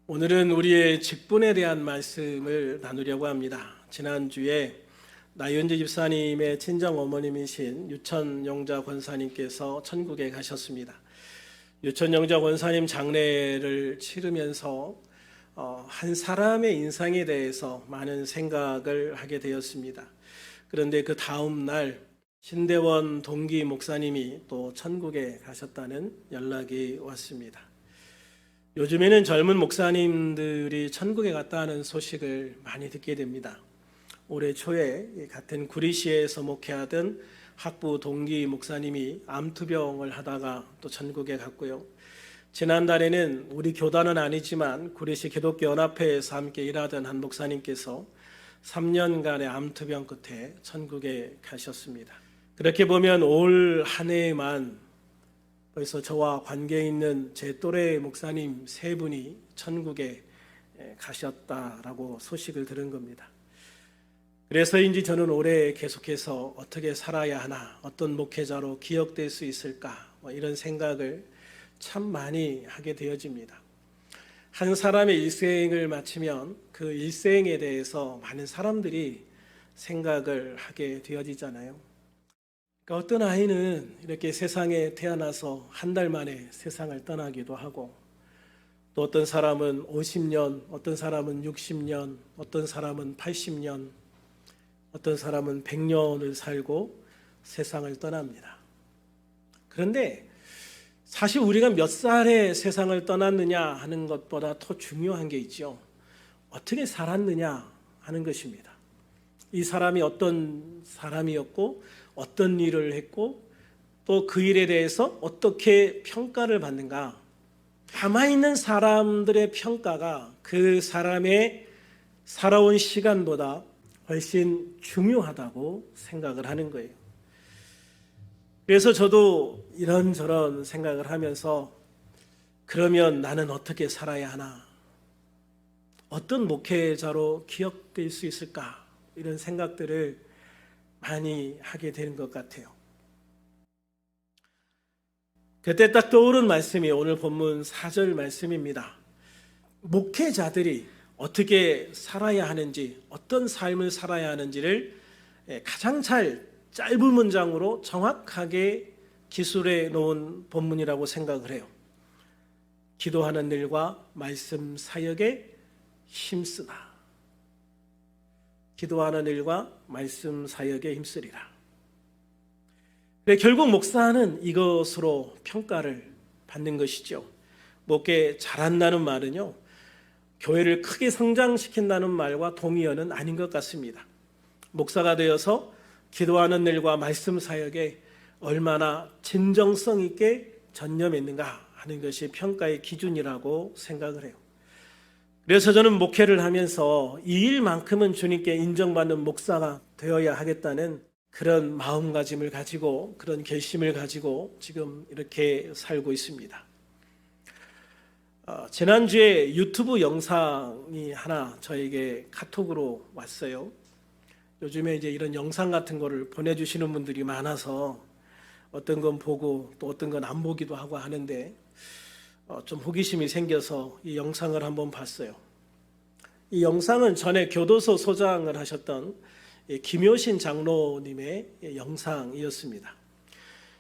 오늘은 우리의 직분에 대한 말씀을 나누려고 합니다. 지난주에 나윤지 집사님의 친정 어머님이신 유천영자 권사님께서 천국에 가셨습니다. 유천영자 권사님 장례를 치르면서 한 사람의 인상에 대해서 많은 생각을 하게 되었습니다. 그런데 그 다음 날 신대원 동기 목사님이 또 천국에 가셨다는 연락이 왔습니다. 요즘에는 젊은 목사님들이 천국에 갔다는 소식을 많이 듣게 됩니다. 올해 초에 같은 구리시에서 목회하던 학부 동기 목사님이 암투병을 하다가 또 천국에 갔고요. 지난달에는 우리 교단은 아니지만 구리시 기독교연합회에서 함께 일하던 한 목사님께서 3년간의 암투병 끝에 천국에 가셨습니다. 그렇게 보면 올 한 해에만 벌써 저와 관계 있는 제 또래 목사님 3분이 천국에 가셨다라고 소식을 들은 겁니다. 그래서인지 저는 올해 계속해서 어떻게 살아야 하나, 어떤 목회자로 기억될 수 있을까, 이런 생각을 참 많이 하게 되어집니다. 한 사람의 일생을 마치면 그 일생에 대해서 많은 사람들이 생각을 하게 되어지잖아요. 그러니까 어떤 아이는 이렇게 세상에 태어나서 한 달 만에 세상을 떠나기도 하고, 또 어떤 사람은 50년, 어떤 사람은 60년, 어떤 사람은 80년, 어떤 사람은 100년을 살고 세상을 떠납니다. 그런데 사실 우리가 몇 살에 세상을 떠났느냐 하는 것보다 더 중요한 게 있죠. 어떻게 살았느냐 하는 것입니다. 이 사람이 어떤 사람이었고 어떤 일을 했고 또 그 일에 대해서 어떻게 평가를 받는가. 가만히 사람들의 평가가 그 사람의 살아온 시간보다 훨씬 중요하다고 생각을 하는 거예요. 그래서 저도 이런저런 생각을 하면서 그러면 나는 어떻게 살아야 하나? 어떤 목회자로 기억될 수 있을까? 이런 생각들을 많이 하게 되는 것 같아요. 그때 딱 떠오른 말씀이 오늘 본문 4절 말씀입니다. 목회자들이 어떻게 살아야 하는지, 어떤 삶을 살아야 하는지를 가장 짧은 문장으로 정확하게 기술해 놓은 본문이라고 생각을 해요. 기도하는 일과 말씀 사역에 힘쓰다. 기도하는 일과 말씀 사역에 힘쓰리라. 결국 목사는 이것으로 평가를 받는 것이죠. 목회 잘한다는 말은요, 교회를 크게 성장시킨다는 말과 동의어는 아닌 것 같습니다. 목사가 되어서 기도하는 일과 말씀 사역에 얼마나 진정성 있게 전념했는가 하는 것이 평가의 기준이라고 생각을 해요. 그래서 저는 목회를 하면서 이 일만큼은 주님께 인정받는 목사가 되어야 하겠다는 그런 마음가짐을 가지고, 그런 결심을 가지고 지금 이렇게 살고 있습니다. 지난주에 유튜브 영상이 하나 저에게 카톡으로 왔어요. 요즘에 이제 이런 영상 같은 거를 보내주시는 분들이 많아서 어떤 건 보고 또 어떤 건 안 보기도 하고 하는데 좀 호기심이 생겨서 이 영상을 한번 봤어요. 이 영상은 전에 교도소 소장을 하셨던 김효신 장로님의 영상이었습니다.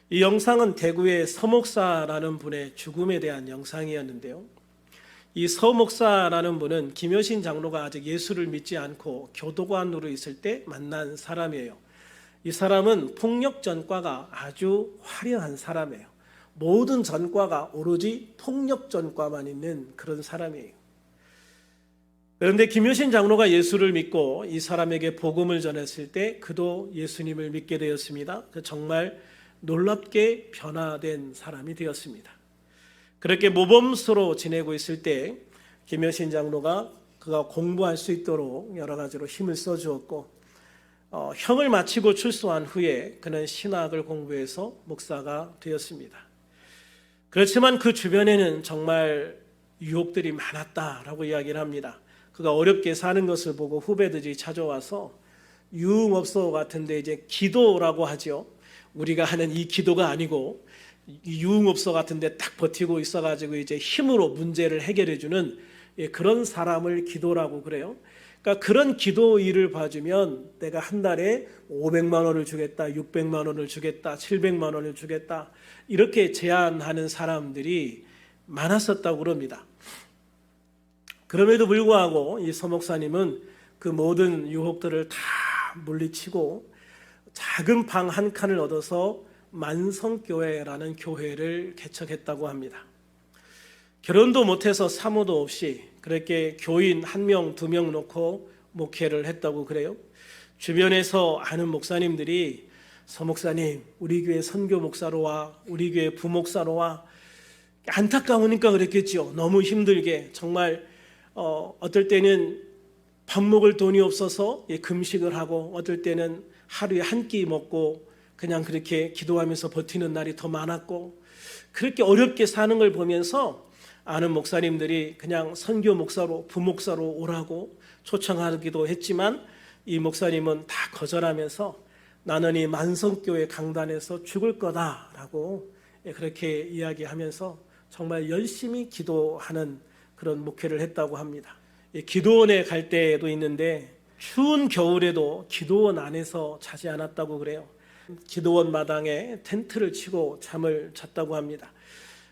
이 영상은 대구의 서목사라는 분의 죽음에 대한 영상이었는데요. 이 서목사라는 분은 김효신 장로가 아직 예수를 믿지 않고 교도관으로 있을 때 만난 사람이에요. 이 사람은 폭력 전과가 아주 화려한 사람이에요. 모든 전과가 오로지 폭력 전과만 있는 그런 사람이에요. 그런데 김효신 장로가 예수를 믿고 이 사람에게 복음을 전했을 때 그도 예수님을 믿게 되었습니다. 정말 놀랍게 변화된 사람이 되었습니다. 그렇게 모범수로 지내고 있을 때 김효신 장로가 그가 공부할 수 있도록 여러 가지로 힘을 써주었고, 형을 마치고 출소한 후에 그는 신학을 공부해서 목사가 되었습니다. 그렇지만 그 주변에는 정말 유혹들이 많았다라고 이야기를 합니다. 그가 어렵게 사는 것을 보고 후배들이 찾아와서 유흥업소 같은데 이제 기도라고 하죠. 우리가 하는 이 기도가 아니고 유흥업소 같은데 딱 버티고 있어가지고 이제 힘으로 문제를 해결해주는 그런 사람을 기도라고 그래요. 그러니까 그런 기도 일을 봐주면 내가 한 달에 500만 원을 주겠다, 600만 원을 주겠다, 700만 원을 주겠다 이렇게 제안하는 사람들이 많았었다고 그럽니다. 그럼에도 불구하고 이 서 목사님은 그 모든 유혹들을 다 물리치고 작은 방 한 칸을 얻어서 만성교회라는 교회를 개척했다고 합니다. 결혼도 못해서 사모도 없이 그렇게 교인 1명, 2명 놓고 목회를 했다고 그래요. 주변에서 아는 목사님들이 서 목사님, 우리 교회 선교 목사로 와, 우리 교회 부목사로 와. 안타까우니까 그랬겠죠. 너무 힘들게 정말 어떨 때는 밥 먹을 돈이 없어서 금식을 하고 어떨 때는 하루에 한 끼 먹고 그냥 그렇게 기도하면서 버티는 날이 더 많았고 그렇게 어렵게 사는 걸 보면서 아는 목사님들이 그냥 선교 목사로 부목사로 오라고 초청하기도 했지만 이 목사님은 다 거절하면서 나는 이 만성교회 강단에서 죽을 거다라고 그렇게 이야기하면서 정말 열심히 기도하는 그런 목회를 했다고 합니다. 기도원에 갈 때도 있는데 추운 겨울에도 기도원 안에서 자지 않았다고 그래요. 기도원 마당에 텐트를 치고 잠을 잤다고 합니다.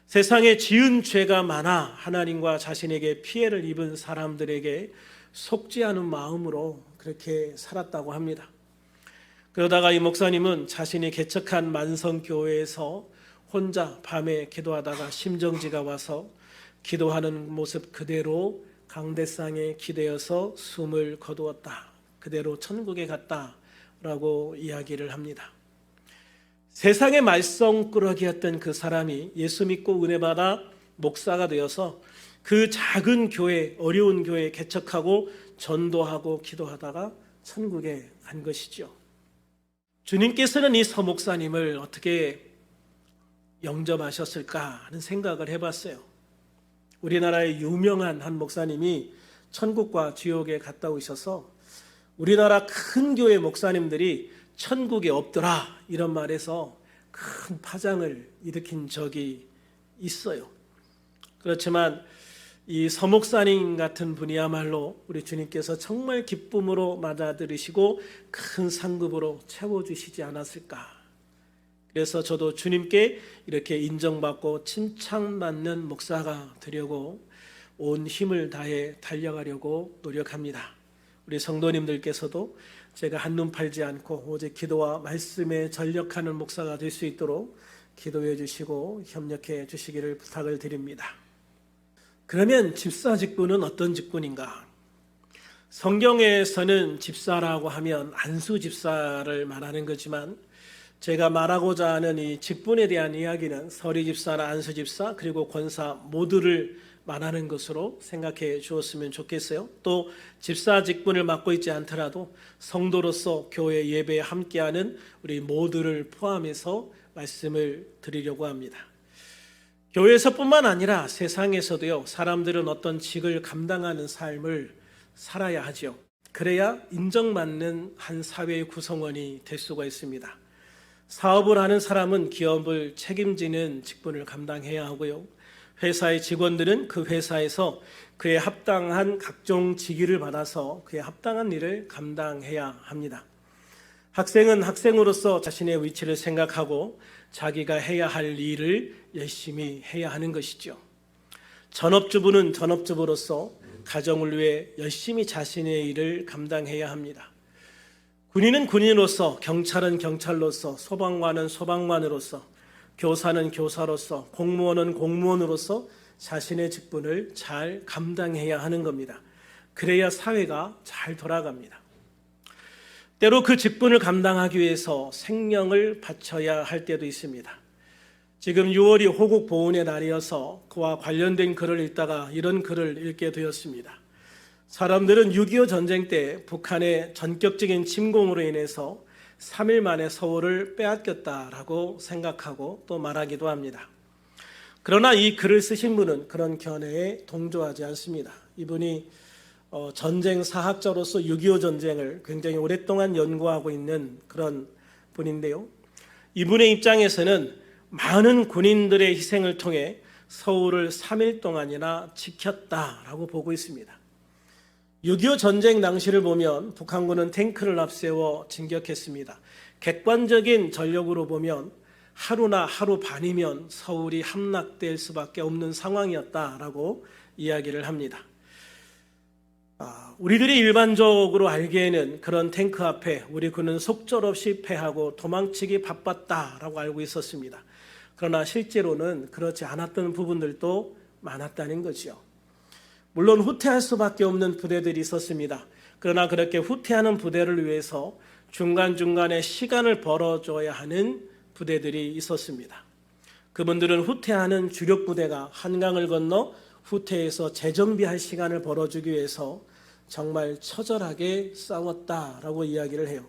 세상에 지은 죄가 많아 하나님과 자신에게 피해를 입은 사람들에게 속지 않은 마음으로 그렇게 살았다고 합니다. 그러다가 이 목사님은 자신이 개척한 만성교회에서 혼자 밤에 기도하다가 심정지가 와서 기도하는 모습 그대로 강대상에 기대어서 숨을 거두었다. 그대로 천국에 갔다라고 이야기를 합니다. 세상의 말썽꾸러기였던 그 사람이 예수 믿고 은혜 받아 목사가 되어서 그 작은 교회, 어려운 교회 개척하고 전도하고 기도하다가 천국에 간 것이죠. 주님께서는 이 서 목사님을 어떻게 영접하셨을까 하는 생각을 해봤어요. 우리나라의 유명한 한 목사님이 천국과 지옥에 갔다 오셔서 우리나라 큰 교회 목사님들이 천국에 없더라 이런 말에서 큰 파장을 일으킨 적이 있어요. 그렇지만 이 서 목사님 같은 분이야말로 우리 주님께서 정말 기쁨으로 맞아들이시고 큰 상급으로 채워주시지 않았을까. 그래서 저도 주님께 이렇게 인정받고 칭찬받는 목사가 되려고 온 힘을 다해 달려가려고 노력합니다. 우리 성도님들께서도 제가 한눈 팔지 않고 오직 기도와 말씀에 전력하는 목사가 될 수 있도록 기도해 주시고 협력해 주시기를 부탁을 드립니다. 그러면 집사 직분은 어떤 직분인가? 성경에서는 집사라고 하면 안수 집사를 말하는 거지만 제가 말하고자 하는 이 직분에 대한 이야기는 서리 집사나 안수 집사 그리고 권사 모두를 말하는 것으로 생각해 주었으면 좋겠어요. 또 집사 직분을 맡고 있지 않더라도 성도로서 교회 예배에 함께하는 우리 모두를 포함해서 말씀을 드리려고 합니다. 교회에서뿐만 아니라 세상에서도요, 사람들은 어떤 직을 감당하는 삶을 살아야 하죠. 그래야 인정받는 한 사회의 구성원이 될 수가 있습니다. 사업을 하는 사람은 기업을 책임지는 직분을 감당해야 하고요. 회사의 직원들은 그 회사에서 그에 합당한 각종 직위를 받아서 그에 합당한 일을 감당해야 합니다. 학생은 학생으로서 자신의 위치를 생각하고 자기가 해야 할 일을 열심히 해야 하는 것이죠. 전업주부는 전업주부로서 가정을 위해 열심히 자신의 일을 감당해야 합니다. 군인은 군인으로서, 경찰은 경찰로서, 소방관은 소방관으로서, 교사는 교사로서, 공무원은 공무원으로서 자신의 직분을 잘 감당해야 하는 겁니다. 그래야 사회가 잘 돌아갑니다. 때로 그 직분을 감당하기 위해서 생명을 바쳐야 할 때도 있습니다. 지금 6월이 호국 보훈의 날이어서 그와 관련된 글을 읽다가 이런 글을 읽게 되었습니다. 사람들은 6.25 전쟁 때 북한의 전격적인 침공으로 인해서 3일 만에 서울을 빼앗겼다라고 생각하고 또 말하기도 합니다. 그러나 이 글을 쓰신 분은 그런 견해에 동조하지 않습니다. 이분이 전쟁 사학자로서 6.25 전쟁을 굉장히 오랫동안 연구하고 있는 그런 분인데요. 이분의 입장에서는 많은 군인들의 희생을 통해 서울을 3일 동안이나 지켰다라고 보고 있습니다. 6.25 전쟁 당시를 보면 북한군은 탱크를 앞세워 진격했습니다. 객관적인 전력으로 보면 하루나 하루 반이면 서울이 함락될 수밖에 없는 상황이었다라고 이야기를 합니다. 우리들이 일반적으로 알기에는 그런 탱크 앞에 우리 군은 속절없이 패하고 도망치기 바빴다라고 알고 있었습니다. 그러나 실제로는 그렇지 않았던 부분들도 많았다는 거죠. 물론 후퇴할 수밖에 없는 부대들이 있었습니다. 그러나 그렇게 후퇴하는 부대를 위해서 중간중간에 시간을 벌어줘야 하는 부대들이 있었습니다. 그분들은 후퇴하는 주력 부대가 한강을 건너 후퇴해서 재정비할 시간을 벌어주기 위해서 정말 처절하게 싸웠다라고 이야기를 해요.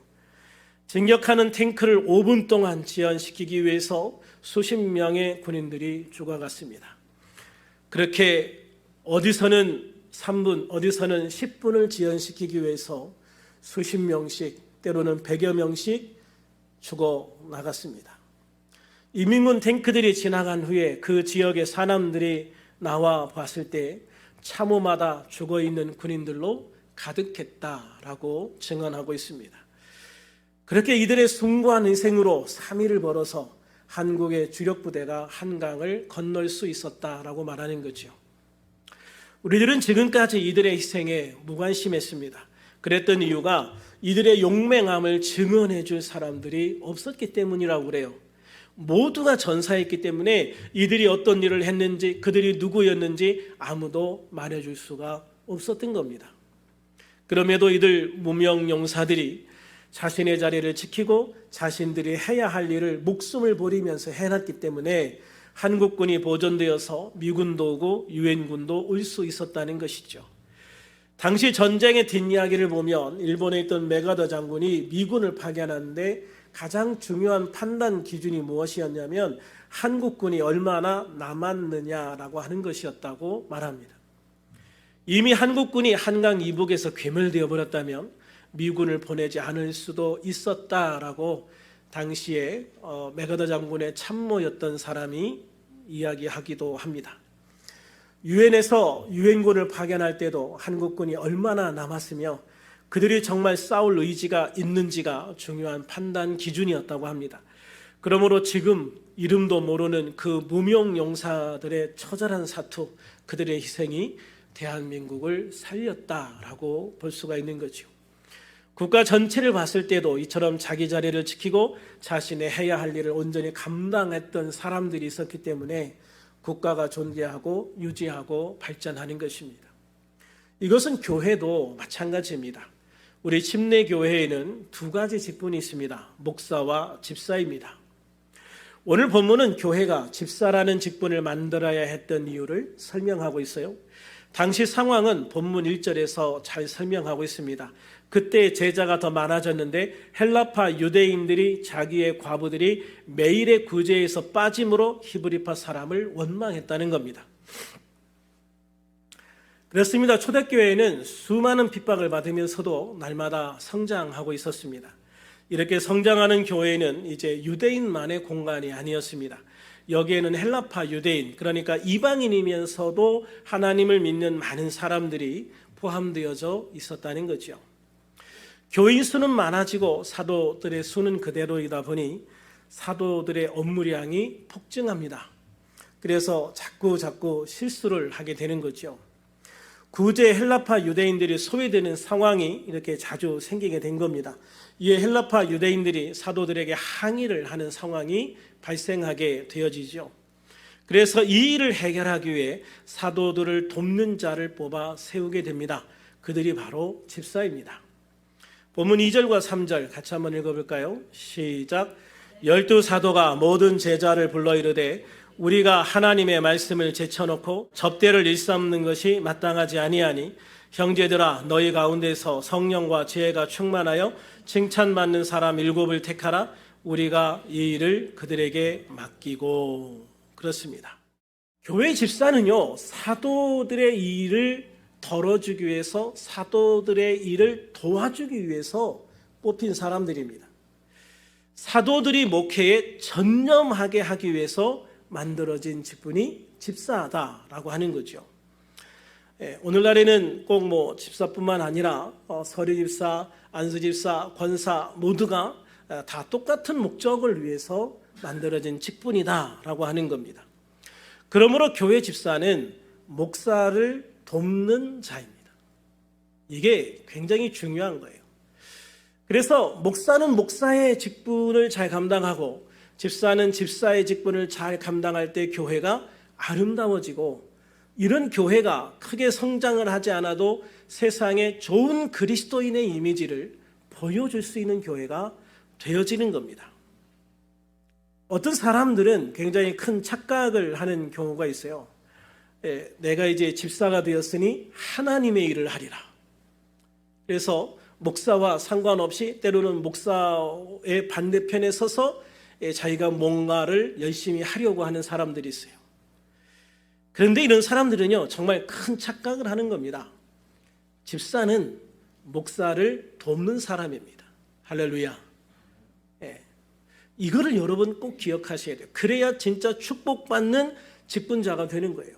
진격하는 탱크를 5분 동안 지연시키기 위해서 수십 명의 군인들이 죽어갔습니다. 그렇게 어디서는 3분, 어디서는 10분을 지연시키기 위해서 수십 명씩, 때로는 100여 명씩 죽어나갔습니다. 이민군 탱크들이 지나간 후에 그 지역의 사람들이 나와 봤을 때 참호마다 죽어있는 군인들로 가득했다라고 증언하고 있습니다. 그렇게 이들의 숭고한 희생으로 3일을 벌어서 한국의 주력 부대가 한강을 건널 수 있었다라고 말하는 거죠. 우리들은 지금까지 이들의 희생에 무관심했습니다. 그랬던 이유가 이들의 용맹함을 증언해 줄 사람들이 없었기 때문이라고 그래요. 모두가 전사했기 때문에 이들이 어떤 일을 했는지, 그들이 누구였는지 아무도 말해줄 수가 없었던 겁니다. 그럼에도 이들 무명 용사들이 자신의 자리를 지키고 자신들이 해야 할 일을 목숨을 버리면서 해놨기 때문에 한국군이 보존되어서 미군도 오고 유엔군도 올 수 있었다는 것이죠. 당시 전쟁의 뒷이야기를 보면 일본에 있던 메가더 장군이 미군을 파견하는데 가장 중요한 판단 기준이 무엇이었냐면 한국군이 얼마나 남았느냐라고 하는 것이었다고 말합니다. 이미 한국군이 한강 이북에서 괴멸되어 버렸다면 미군을 보내지 않을 수도 있었다라고 당시에 메가더 장군의 참모였던 사람이 이야기하기도 합니다. 유엔에서 유엔군을 파견할 때도 한국군이 얼마나 남았으며 그들이 정말 싸울 의지가 있는지가 중요한 판단 기준이었다고 합니다. 그러므로 지금 이름도 모르는 그 무명 용사들의 처절한 사투, 그들의 희생이 대한민국을 살렸다라고 볼 수가 있는 거죠. 국가 전체를 봤을 때도 이처럼 자기 자리를 지키고 자신의 해야 할 일을 온전히 감당했던 사람들이 있었기 때문에 국가가 존재하고 유지하고 발전하는 것입니다. 이것은 교회도 마찬가지입니다. 우리 침례교회에는 두 가지 직분이 있습니다. 목사와 집사입니다. 오늘 본문은 교회가 집사라는 직분을 만들어야 했던 이유를 설명하고 있어요. 당시 상황은 본문 1절에서 잘 설명하고 있습니다. 그때 제자가 더 많아졌는데 헬라파 유대인들이 자기의 과부들이 매일의 구제에서 빠짐으로 히브리파 사람을 원망했다는 겁니다. 그렇습니다. 초대교회는 수많은 핍박을 받으면서도 날마다 성장하고 있었습니다. 이렇게 성장하는 교회는 이제 유대인만의 공간이 아니었습니다. 여기에는 헬라파 유대인, 그러니까 이방인이면서도 하나님을 믿는 많은 사람들이 포함되어져 있었다는 거죠. 교인 수는 많아지고 사도들의 수는 그대로이다 보니 사도들의 업무량이 폭증합니다. 그래서 자꾸 실수를 하게 되는 거죠. 구제 헬라파 유대인들이 소외되는 상황이 이렇게 자주 생기게 된 겁니다. 이에 헬라파 유대인들이 사도들에게 항의를 하는 상황이 발생하게 되어지죠. 그래서 이 일을 해결하기 위해 사도들을 돕는 자를 뽑아 세우게 됩니다. 그들이 바로 집사입니다. 본문 2절과 3절 같이 한번 읽어볼까요? 시작. 12사도가 모든 제자를 불러 이르되 우리가 하나님의 말씀을 제쳐놓고 접대를 일삼는 것이 마땅하지 아니하니 형제들아 너희 가운데서 성령과 지혜가 충만하여 칭찬받는 사람 7을 택하라. 우리가 이 일을 그들에게 맡기고. 그렇습니다. 교회 집사는요, 사도들의 일을 덜어주기 위해서, 사도들의 일을 도와주기 위해서 뽑힌 사람들입니다. 사도들이 목회에 전념하게 하기 위해서 만들어진 직분이 집사다라고 하는 거죠. 오늘날에는 꼭 집사뿐만 아니라 서리 집사, 안수 집사, 권사 모두가 다 똑같은 목적을 위해서 만들어진 직분이다라고 하는 겁니다. 그러므로 교회 집사는 목사를 돕는 자입니다. 이게 굉장히 중요한 거예요. 그래서 목사는 목사의 직분을 잘 감당하고 집사는 집사의 직분을 잘 감당할 때 교회가 아름다워지고, 이런 교회가 크게 성장을 하지 않아도 세상에 좋은 그리스도인의 이미지를 보여줄 수 있는 교회가 되어지는 겁니다. 어떤 사람들은 굉장히 큰 착각을 하는 경우가 있어요. 내가 이제 집사가 되었으니 하나님의 일을 하리라. 그래서 목사와 상관없이 때로는 목사의 반대편에 서서 자기가 뭔가를 열심히 하려고 하는 사람들이 있어요. 그런데 이런 사람들은요, 정말 큰 착각을 하는 겁니다. 집사는 목사를 돕는 사람입니다. 할렐루야. 이거를 여러분 꼭 기억하셔야 돼요. 그래야 진짜 축복받는 직분자가 되는 거예요.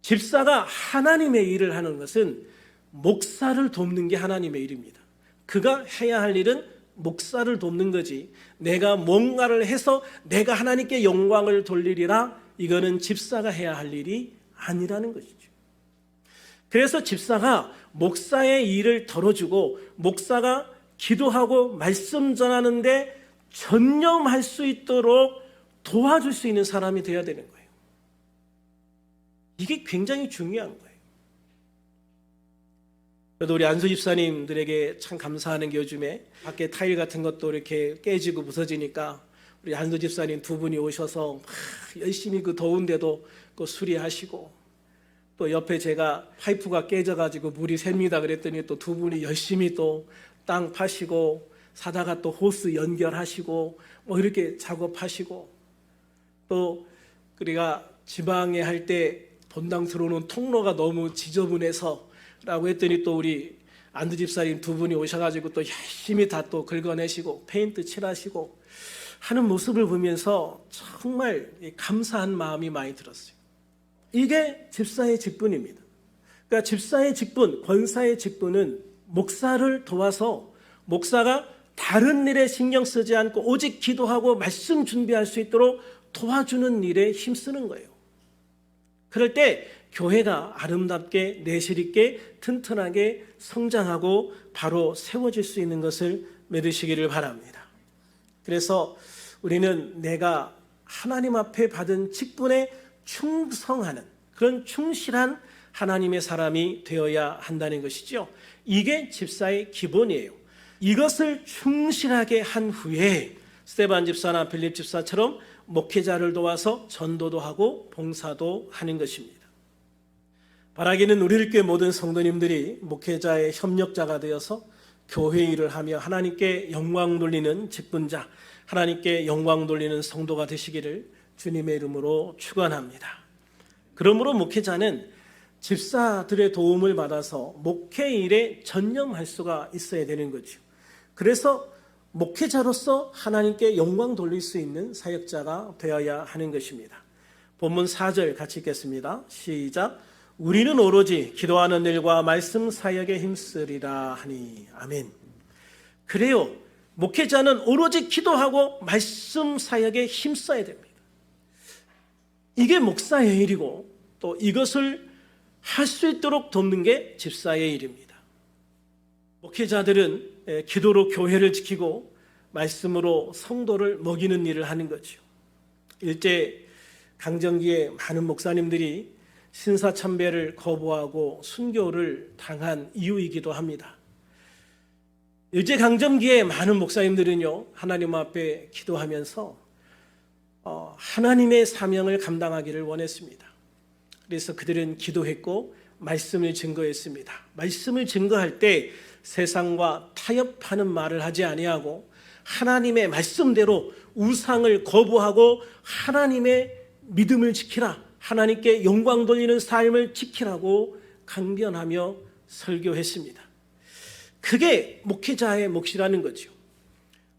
집사가 하나님의 일을 하는 것은 목사를 돕는 게 하나님의 일입니다. 그가 해야 할 일은 목사를 돕는 거지, 내가 뭔가를 해서 내가 하나님께 영광을 돌리리라, 이거는 집사가 해야 할 일이 아니라는 것이죠. 그래서 집사가 목사의 일을 덜어주고 목사가 기도하고 말씀 전하는데 전념할 수 있도록 도와줄 수 있는 사람이 되어야 되는 거예요. 이게 굉장히 중요한 거예요. 저도 우리 안수 집사님들에게 참 감사하는 게, 요즘에 밖에 타일 같은 것도 이렇게 깨지고 부서지니까 우리 안수 집사님 두 분이 오셔서 열심히 그 더운데도 그 수리하시고, 또 옆에 제가 파이프가 깨져가지고 물이 샙니다 그랬더니 또 두 분이 열심히 또 땅 파시고, 사다가 또 호스 연결하시고 이렇게 작업하시고, 또 우리가 지방에 할 때 본당 들어오는 통로가 너무 지저분해서 라고 했더니 또 우리 안두 집사님 두 분이 오셔가지고 또 열심히 다 또 긁어내시고 페인트 칠하시고 하는 모습을 보면서 정말 감사한 마음이 많이 들었어요. 이게 집사의 직분입니다. 그러니까 집사의 직분, 권사의 직분은 목사를 도와서 목사가 다른 일에 신경 쓰지 않고 오직 기도하고 말씀 준비할 수 있도록 도와주는 일에 힘쓰는 거예요. 그럴 때 교회가 아름답게 내실 있게 튼튼하게 성장하고 바로 세워질 수 있는 것을 믿으시기를 바랍니다. 그래서 우리는 내가 하나님 앞에 받은 직분에 충성하는 그런 충실한 하나님의 사람이 되어야 한다는 것이죠. 이게 집사의 기본이에요. 이것을 충실하게 한 후에 스데반 집사나 빌립 집사처럼 목회자를 도와서 전도도 하고 봉사도 하는 것입니다. 바라기는 우리 교회 모든 성도님들이 목회자의 협력자가 되어서 교회 일을 하며 하나님께 영광 돌리는 직분자, 하나님께 영광 돌리는 성도가 되시기를 주님의 이름으로 축원합니다. 그러므로 목회자는 집사들의 도움을 받아서 목회 일에 전념할 수가 있어야 되는 거죠. 그래서 목회자로서 하나님께 영광 돌릴 수 있는 사역자가 되어야 하는 것입니다. 본문 4절 같이 읽겠습니다. 시작. 우리는 오로지 기도하는 일과 말씀 사역에 힘쓰리라 하니. 아멘. 그래요. 목회자는 오로지 기도하고 말씀 사역에 힘써야 됩니다. 이게 목사의 일이고 또 이것을 할 수 있도록 돕는 게 집사의 일입니다. 목회자들은 기도로 교회를 지키고 말씀으로 성도를 먹이는 일을 하는 거죠. 일제 강점기에 많은 목사님들이 신사참배를 거부하고 순교를 당한 이유이기도 합니다. 일제 강점기에 많은 목사님들은요, 하나님 앞에 기도하면서 하나님의 사명을 감당하기를 원했습니다. 그래서 그들은 기도했고 말씀을 증거했습니다. 말씀을 증거할 때 세상과 타협하는 말을 하지 아니하고 하나님의 말씀대로 우상을 거부하고 하나님의 믿음을 지키라, 하나님께 영광 돌리는 삶을 지키라고 강변하며 설교했습니다. 그게 목회자의 몫이라는 거죠.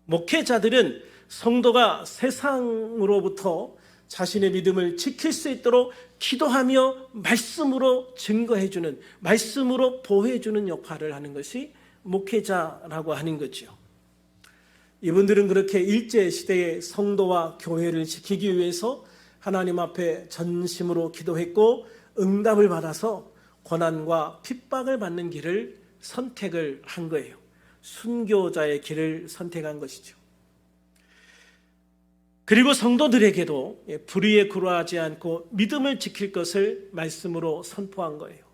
목회자들은 성도가 세상으로부터 자신의 믿음을 지킬 수 있도록 기도하며 말씀으로 증거해주는, 말씀으로 보호해주는 역할을 하는 것이 목회자라고 하는 거죠. 이분들은 그렇게 일제시대의 성도와 교회를 지키기 위해서 하나님 앞에 전심으로 기도했고 응답을 받아서 고난과 핍박을 받는 길을 선택을 한 거예요. 순교자의 길을 선택한 것이죠. 그리고 성도들에게도 불의에 굴하지 않고 믿음을 지킬 것을 말씀으로 선포한 거예요.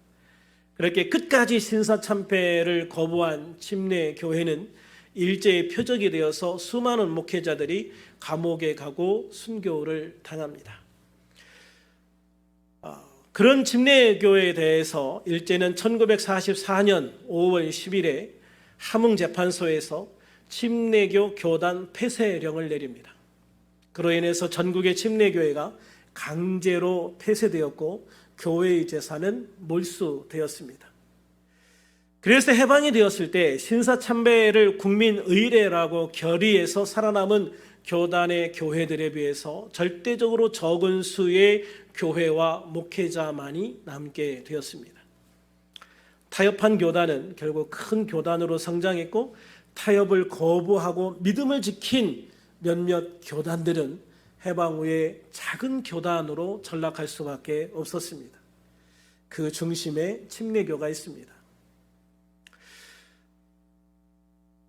그렇게 끝까지 신사참배를 거부한 침례교회는 일제의 표적이 되어서 수많은 목회자들이 감옥에 가고 순교를 당합니다. 그런 침례교회에 대해서 일제는 1944년 5월 10일에 함흥재판소에서 침례교 교단 폐쇄령을 내립니다. 그로 인해서 전국의 침례교회가 강제로 폐쇄되었고 교회의 재산은 몰수되었습니다. 그래서 해방이 되었을 때 신사참배를 국민의례라고 결의해서 살아남은 교단의 교회들에 비해서 절대적으로 적은 수의 교회와 목회자만이 남게 되었습니다. 타협한 교단은 결국 큰 교단으로 성장했고 타협을 거부하고 믿음을 지킨 몇몇 교단들은 해방 후에 작은 교단으로 전락할 수밖에 없었습니다. 그 중심에 침례교가 있습니다.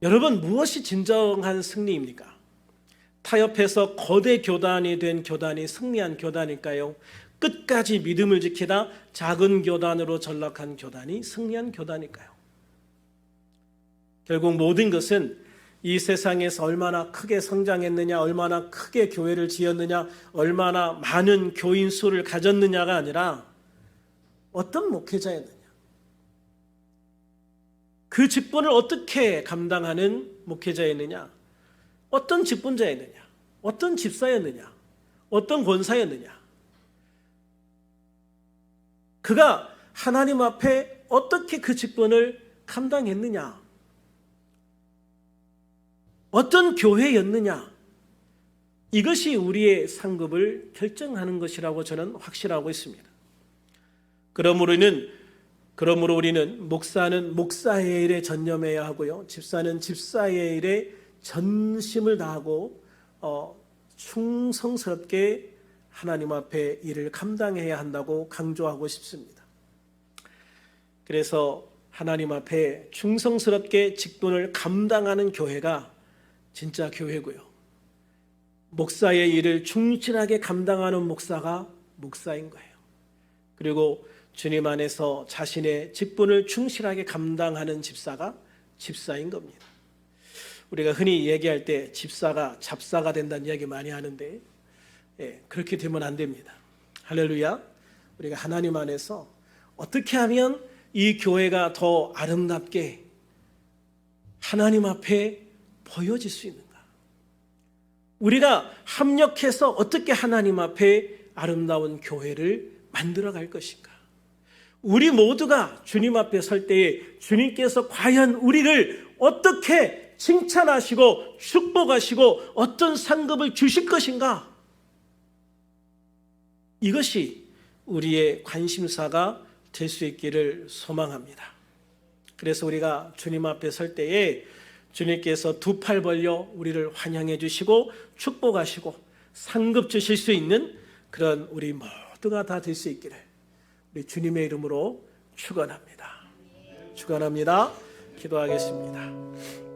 여러분, 무엇이 진정한 승리입니까? 타협해서 거대 교단이 된 교단이 승리한 교단일까요? 끝까지 믿음을 지키다 작은 교단으로 전락한 교단이 승리한 교단일까요? 결국 모든 것은 이 세상에서 얼마나 크게 성장했느냐, 얼마나 크게 교회를 지었느냐, 얼마나 많은 교인 수를 가졌느냐가 아니라 어떤 목회자였느냐, 그 직분을 어떻게 감당하는 목회자였느냐, 어떤 직분자였느냐, 어떤 집사였느냐, 어떤 권사였느냐, 그가 하나님 앞에 어떻게 그 직분을 감당했느냐, 어떤 교회였느냐, 이것이 우리의 상급을 결정하는 것이라고 저는 확신하고 있습니다. 그러므로 우리는 목사는 목사의 일에 전념해야 하고요, 집사는 집사의 일에 전심을 다하고 충성스럽게 하나님 앞에 일을 감당해야 한다고 강조하고 싶습니다. 그래서 하나님 앞에 충성스럽게 직분을 감당하는 교회가 진짜 교회고요, 목사의 일을 충실하게 감당하는 목사가 목사인 거예요. 그리고 주님 안에서 자신의 직분을 충실하게 감당하는 집사가 집사인 겁니다. 우리가 흔히 얘기할 때 집사가 잡사가 된다는 이야기 많이 하는데 그렇게 되면 안 됩니다. 할렐루야. 우리가 하나님 안에서 어떻게 하면 이 교회가 더 아름답게 하나님 앞에 보여질 수 있는가? 우리가 합력해서 어떻게 하나님 앞에 아름다운 교회를 만들어 갈 것인가? 우리 모두가 주님 앞에 설 때에 주님께서 과연 우리를 어떻게 칭찬하시고 축복하시고 어떤 상급을 주실 것인가? 이것이 우리의 관심사가 될 수 있기를 소망합니다. 그래서 우리가 주님 앞에 설 때에 주님께서 두 팔 벌려 우리를 환영해 주시고 축복하시고 상급 주실 수 있는 그런 우리 모두가 다 될 수 있기를 우리 주님의 이름으로 축원합니다. 축원합니다. 기도하겠습니다.